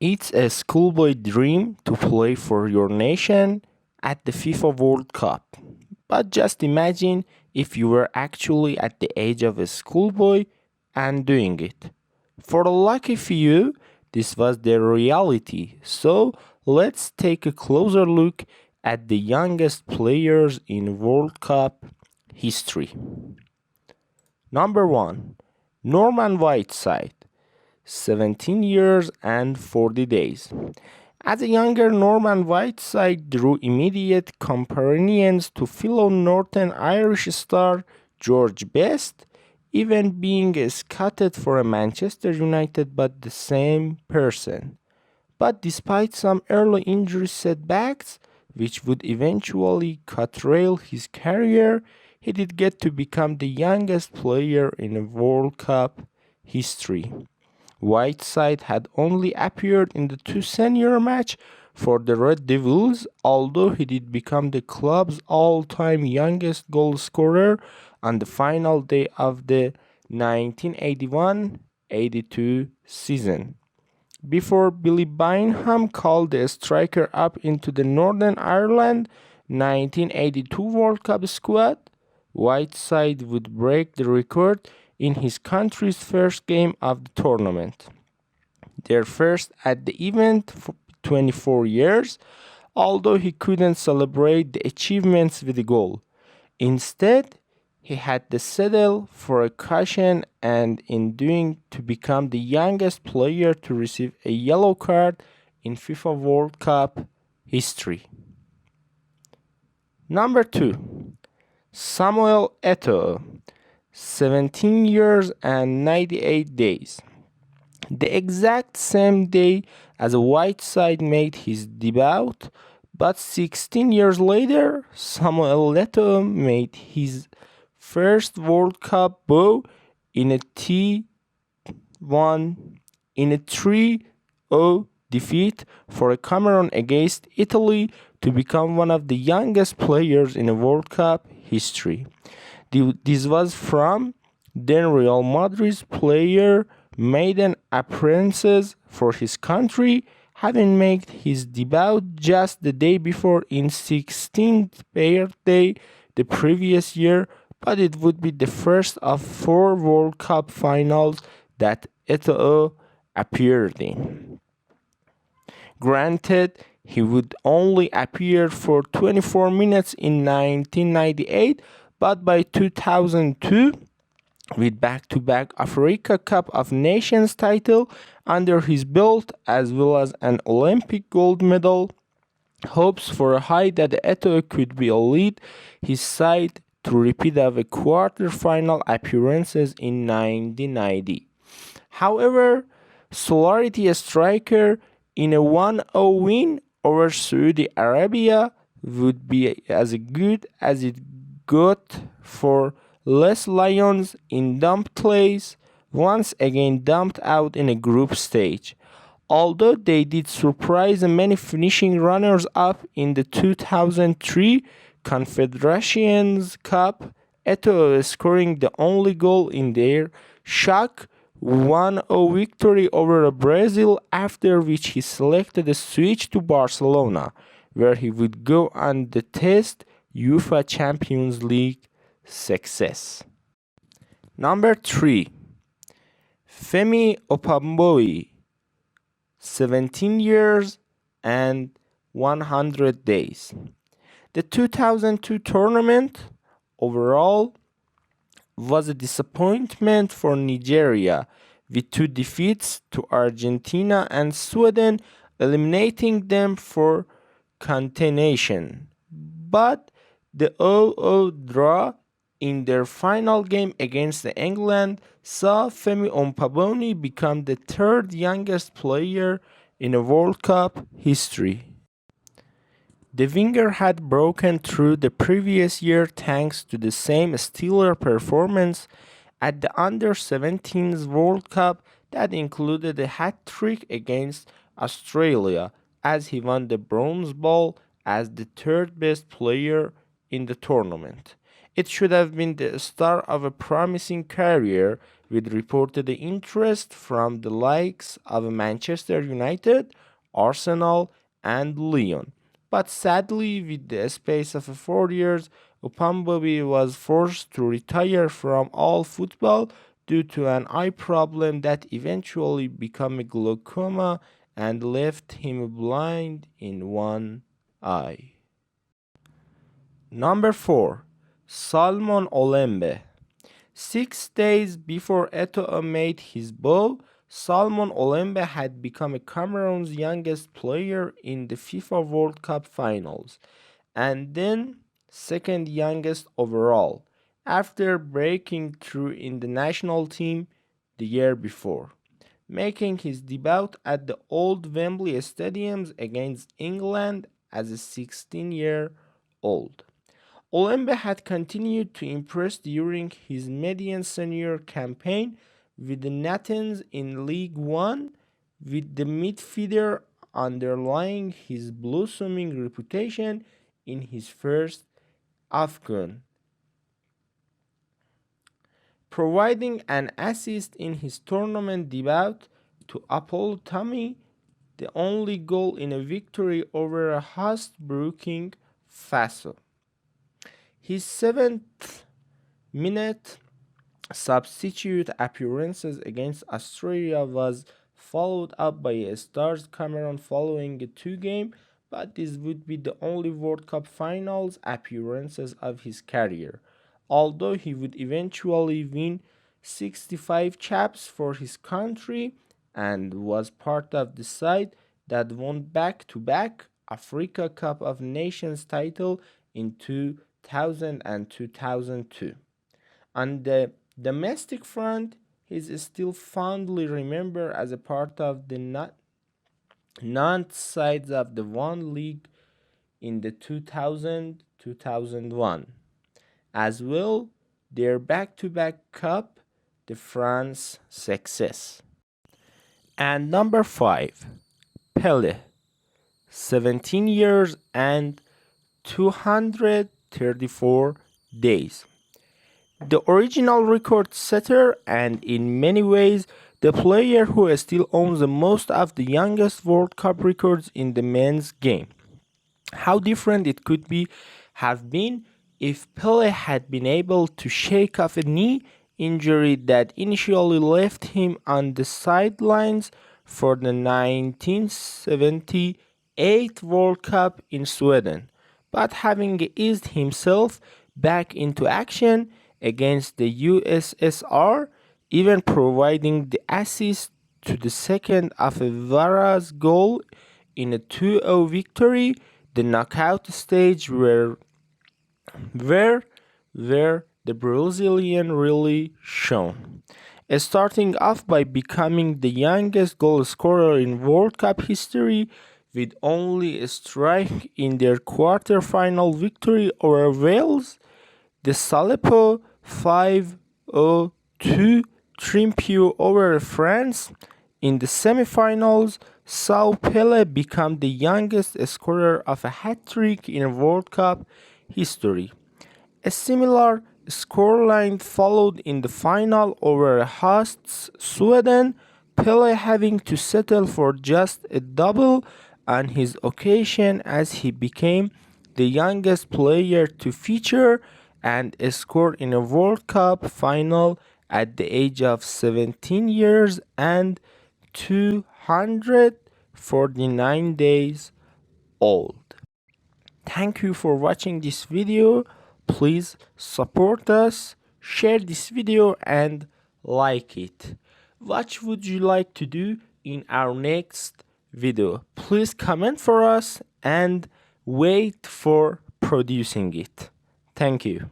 It's a schoolboy dream to play for your nation at the FIFA World Cup. But just imagine if you were actually at the age of a schoolboy and doing it. For the lucky few, this was their reality. So let's take a closer look at the youngest players in World Cup history. Number 1. Norman Whiteside, 17 years and 40 days. As a younger Norman Whiteside drew immediate comparisons to fellow Northern Irish star George Best, even being scouted for a Manchester United but the same person. But despite some early injury setbacks, which would eventually derail his career, he did get to become the youngest player in a World Cup history. Whiteside had only appeared in the two senior match for the Red Devils, although he did become the club's all-time youngest goal scorer on the final day of the 1981-82 season. Before Billy Bynham called the striker up into the Northern Ireland 1982 World Cup squad, Whiteside would break the record in his country's first game of the tournament. Their first at the event for 24 years, although he couldn't celebrate the achievements with a goal. Instead, he had to settle for a caution and in doing to become the youngest player to receive a yellow card in FIFA World Cup history. Number 2. Samuel Eto'o, 17 years and 98 days. The exact same day as Whiteside made his debut, but 16 years later, Samuel Eto'o made his first World Cup bow in a 3-0 defeat for Cameroon against Italy to become one of the youngest players in a World Cup history. This was from then Real Madrid's player maiden appearances for his country, having made his debut just the day before in 16th birthday the previous year, but it would be the first of 4 World Cup finals that Eto'o appeared in. Granted, he would only appear for 24 minutes in 1998, but by 2002, with back-to-back Africa Cup of Nations title under his belt as well as an Olympic gold medal, hopes for a high that Eto'o could be lead his side to repeat of a quarter-final appearances in 1990. However, Solidarity striker in a 1-0 win over Saudi Arabia would be as good as it got for Les Lions in dumped place, once again dumped out in a group stage. Although they did surprise many finishing runners-up in the 2003 Confederations Cup, Eto'o scoring the only goal in their shock 1-0 victory over Brazil, after which he selected a switch to Barcelona, where he would go on the test UEFA Champions League success. Number 3. Femi Opamboy, 17 years and 100 days. The 2002 tournament overall was a disappointment for Nigeria, with 2 defeats to Argentina and Sweden, eliminating them for continuation. But the 0-0 draw in their final game against England saw Femi Opamboy become the 3rd youngest player in a World Cup history. The winger had broken through the previous year thanks to the same stellar performance at the Under-17s World Cup that included a hat-trick against Australia, as he won the bronze ball as the 3rd best player in the tournament. It should have been the start of a promising career with reported interest from the likes of Manchester United, Arsenal, and Lyon. But sadly, with the space of 4 years, Upambobi was forced to retire from all football due to an eye problem that eventually became a glaucoma and left him blind in one eye. Number 4. Salmon Olembe. 6 days before Eto'o made his bow, Salmon Olembe had become Cameroon's youngest player in the FIFA World Cup finals, and then second youngest overall, after breaking through in the national team the year before, making his debut at the old Wembley Stadiums against England as a 16-year-old. Olembe had continued to impress during his median senior campaign with the Nathans in League One, with the midfielder underlying his blossoming reputation in his first AFCON, providing an assist in his tournament debut to Apollo Tammy, the only goal in a victory over a host Burkina Faso. His 7th-minute substitute appearances against Australia was followed up by a Stars Cameroon following a 2-game, but this would be the only World Cup finals appearances of his career, although he would eventually win 65 caps for his country and was part of the side that won back-to-back Africa Cup of Nations title in 2000 and 2002. On the domestic front, he is still fondly remembered as a part of the Nantes sides of the One League in the 2000-2001, as well their back-to-back Cup de France success. And number 5, Pele, 17 years and 234 days. The original record setter, and in many ways the player who still owns the most of the youngest World Cup records in the men's game. How different it could have been if Pele had been able to shake off a knee injury that initially left him on the sidelines for the 1978 World Cup in Sweden, but having eased himself back into action against the USSR, even providing the assist to the second of Vara's goal in a 2-0 victory, the knockout stage where the Brazilian really shone. Starting off by becoming the youngest goal scorer in World Cup history with only a strike in their quarter-final victory over Wales, the Salepo 5-0-2 triumph over France in the semifinals saw Pele become the youngest scorer of a hat-trick in World Cup history. A similar scoreline followed in the final over hosts Sweden, Pele having to settle for just a double on his occasion as he became the youngest player to feature and score in a World Cup final at the age of 17 years and 249 days old. Thank you for watching this video. Please support us, share this video and like it. What would you like to do in our next video? Please comment for us and wait for producing it. Thank you.